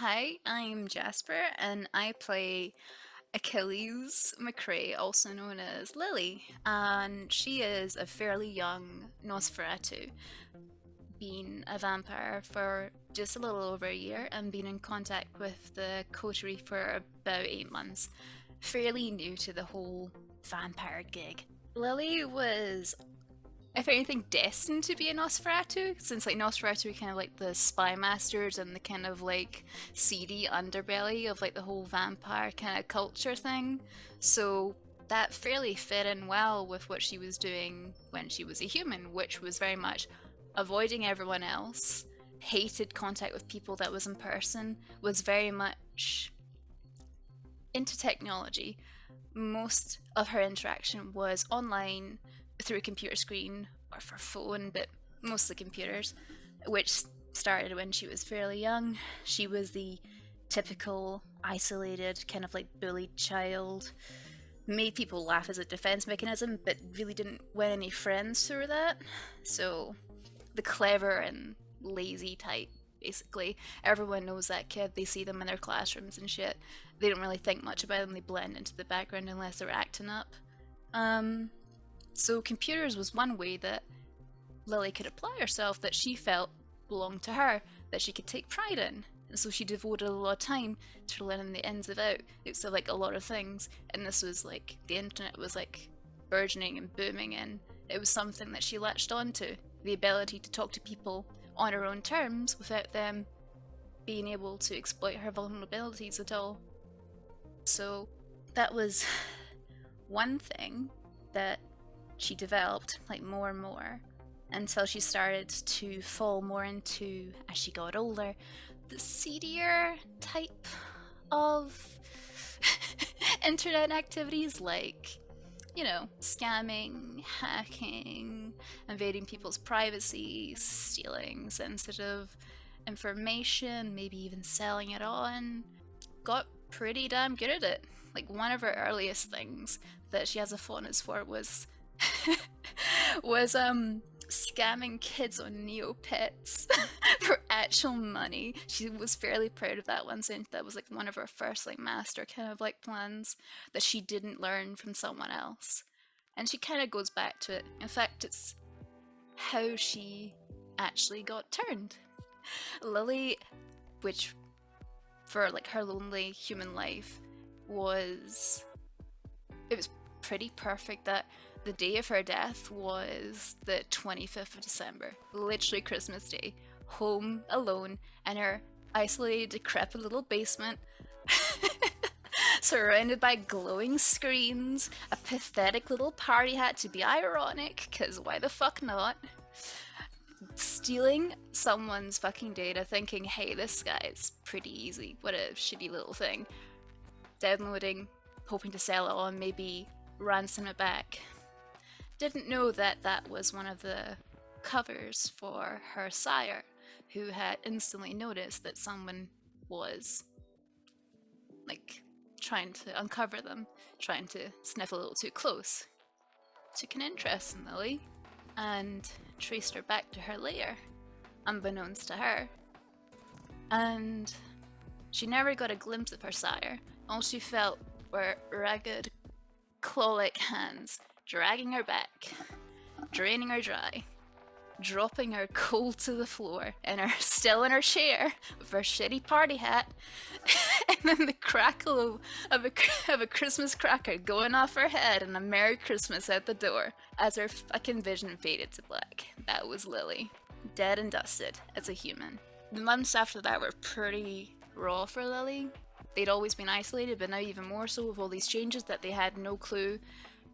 Hi, I'm Jasper, and I play Achilles McRae, also known as Lily. And she is a fairly young Nosferatu, been a vampire for just a little over a year and been in contact with the coterie for about 8 months. Fairly new to the whole vampire gig. Lily was, if anything, destined to be a Nosferatu, since like Nosferatu are kind of like the spy masters and the kind of like seedy underbelly of like the whole vampire kind of culture thing. So that fairly fit in well with what she was doing when she was a human, which was very much avoiding everyone else, hated contact with people that was in person, was very much into technology. Most of her interaction was online through a computer screen or for phone, but mostly computers, which started when she was fairly young. She was the typical isolated, kind of like bullied child. Made people laugh as a defense mechanism, but really didn't win any friends through that. So, the clever and lazy type, basically. Everyone knows that kid. They see them in their classrooms and shit. They don't really think much about them. They blend into the background unless they're acting up. So computers was one way that Lily could apply herself that she felt belonged to her, that she could take pride in. And so she devoted a lot of time to learning the ins and outs of like a lot of things. And this was like the internet was like burgeoning and booming, and it was something that she latched onto. The ability to talk to people on her own terms without them being able to exploit her vulnerabilities at all. So that was one thing that she developed like more and more until she started to fall more into, as she got older, the seedier type of internet activities like, scamming, hacking, invading people's privacy, stealing sensitive information, maybe even selling it on. Got pretty damn good at it. Like, one of her earliest things that she has a fondness for was was scamming kids on Neopets for actual money. She was fairly proud of that one, saying that was like one of her first like master kind of like plans that she didn't learn from someone else. And she kind of goes back to it. In fact, it's how she actually got turned. Lily, which for like her lonely human life was it was pretty perfect that the day of her death was the 25th of December, literally Christmas Day, home alone in her isolated, decrepit little basement, surrounded by glowing screens, a pathetic little party hat to be ironic, because why the fuck not? Stealing someone's fucking data, thinking, hey, this guy's pretty easy, what a shitty little thing. Downloading, hoping to sell it on, maybe ransom it back. Didn't know that that was one of the covers for her sire, who had instantly noticed that someone was like trying to uncover them, trying to sniff a little too close. Took an interest in Lily and traced her back to her lair, unbeknownst to her. And she never got a glimpse of her sire. All she felt were ragged, claw-like hands dragging her back, draining her dry, dropping her cold to the floor, and her still in her chair with her shitty party hat, and then the crackle of a Christmas cracker going off her head, and a Merry Christmas out the door as her fucking vision faded to black. That was Lily, dead and dusted as a human. The months after that were pretty raw for Lily. They'd always been isolated, but now even more so with all these changes that they had no clue,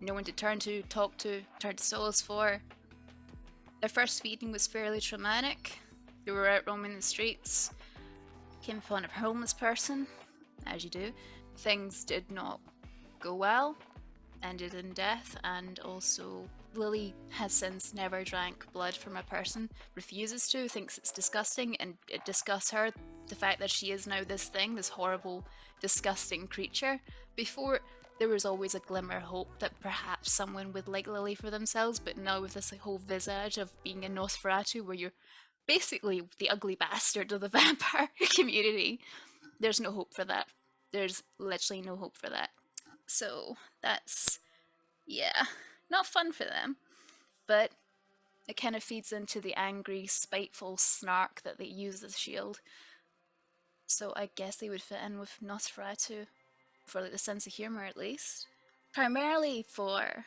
no one to turn to, talk to, turn to solace for. Their first meeting was fairly traumatic. They were out roaming the streets, came upon a homeless person, as you do. Things did not go well, ended in death, and also Lily has since never drank blood from a person, refuses to, thinks it's disgusting, and it disgusts her, the fact that she is now this thing, this horrible, disgusting creature. Before, there was always a glimmer of hope that perhaps someone would like Lily for themselves, but now with this like, whole visage of being a Nosferatu, where you're basically the ugly bastard of the vampire community, There's no hope for that. There's literally no hope for that. So that's, yeah, not fun for them. But it kind of feeds into the angry, spiteful snark that they use as a shield. So I guess they would fit in with Nosferatu for like the sense of humor at least. Primarily for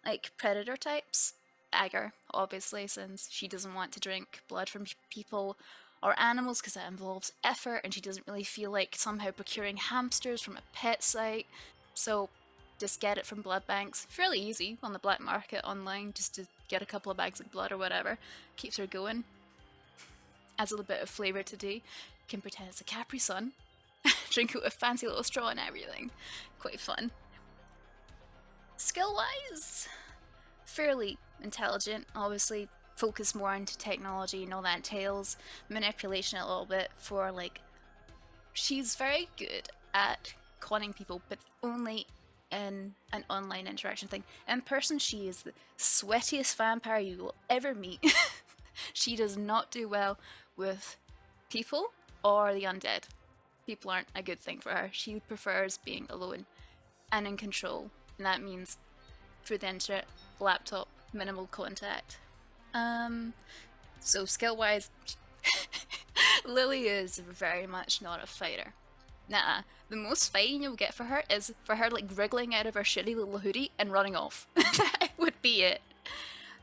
like predator types. Agar, obviously, since she doesn't want to drink blood from people or animals because that involves effort, and she doesn't really feel like somehow procuring hamsters from a pet site. So just get it from blood banks. Fairly easy on the black market online, just to get a couple of bags of blood or whatever. Keeps her going. Adds a little bit of flavour today. Can pretend it's a Capri Sun. Drink it with a fancy little straw and everything. Quite fun. Skill-wise, fairly intelligent, obviously focus more into technology and all that entails manipulation a little bit for like she's very good at conning people, but only in an online interaction thing. In person she is the sweatiest vampire you will ever meet. She does not do well with people or the undead. People aren't a good thing for her. She prefers being alone and in control, and that means through the internet, laptop, minimal contact. So skill-wise, Lily is very much not a fighter. Nah, the most fighting you'll get for her is for her like wriggling out of her shitty little hoodie and running off. That would be it.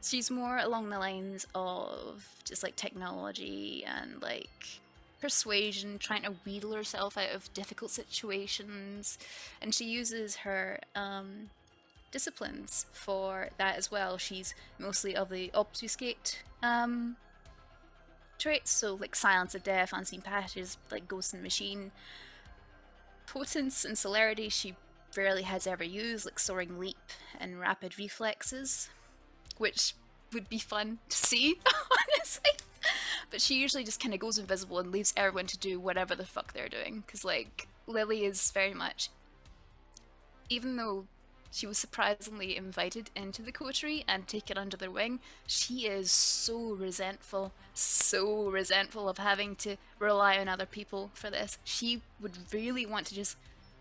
She's more along the lines of just like technology and like persuasion, trying to wheedle herself out of difficult situations, and she uses her disciplines for that as well. She's mostly of the obfuscate traits, so like silence of death, unseen passages, like ghost in the machine. Potence and celerity she rarely has ever used, like soaring leap and rapid reflexes, which would be fun to see, honestly. But she usually just kind of goes invisible and leaves everyone to do whatever the fuck they're doing, because like Lily is very much, even though she was surprisingly invited into the coterie and taken under their wing, she is so resentful of having to rely on other people for this. She would really want to just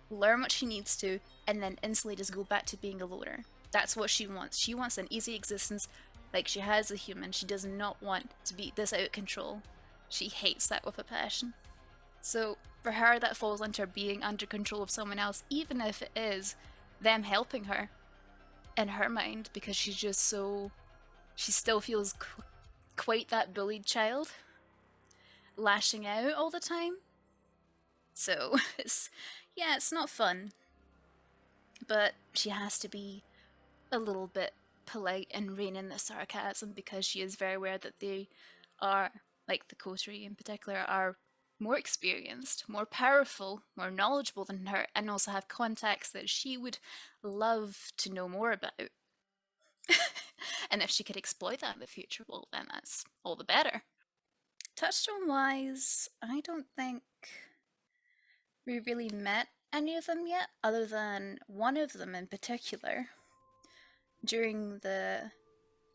learn what she needs to and then instantly just go back to being a loner. That's what she wants. She wants an easy existence like she has a human. She does not want to be this out of control. She hates that with a passion. So for her, that falls under being under control of someone else, even if it is them helping her in her mind, because she's just so, she still feels quite that bullied child, lashing out all the time. So it's, yeah, it's not fun, but she has to be a little bit polite and rein in the sarcasm, because she is very aware that they are, like the coterie in particular, are more experienced, more powerful, more knowledgeable than her, and also have contacts that she would love to know more about. And if she could exploit that in the future, well, then that's all the better. Touchstone-wise, I don't think we really met any of them yet, other than one of them in particular. During the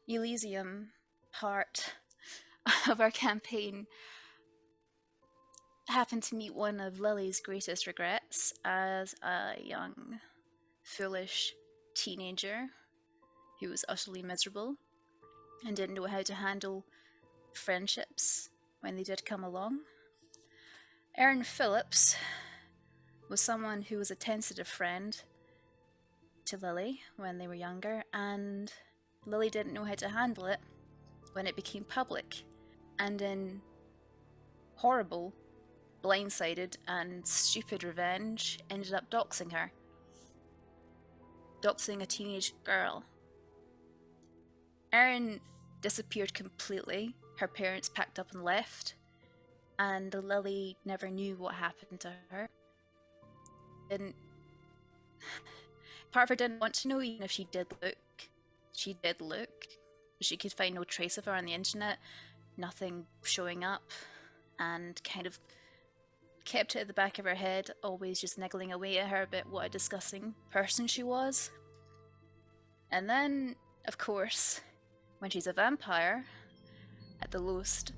Elysium part of our campaign, happened to meet one of Lily's greatest regrets as a young, foolish teenager who was utterly miserable and didn't know how to handle friendships when they did come along. Erin Phillips was someone who was a tentative friend to Lily when they were younger, and Lily didn't know how to handle it when it became public, and in horrible, blindsided and stupid revenge, ended up doxing her. Doxing a teenage girl. Erin disappeared completely. Her parents packed up and left, and Lily never knew what happened to her. Part of her didn't want to know, even if she did look. She did look. She could find no trace of her on the internet, nothing showing up, and kind of kept it at the back of her head, always just niggling away at her about what a disgusting person she was. And then, of course, when she's a vampire, at the lowest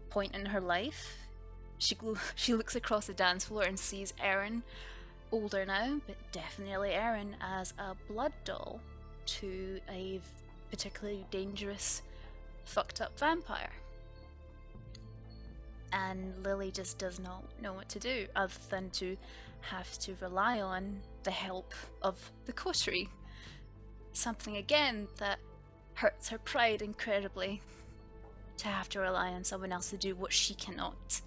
point in her life, She looks across the dance floor and sees Erin, older now, but definitely Erin, as a blood doll to a particularly dangerous, fucked up vampire. And Lily just does not know what to do other than to have to rely on the help of the coterie. Something again that hurts her pride incredibly, to have to rely on someone else to do what she cannot.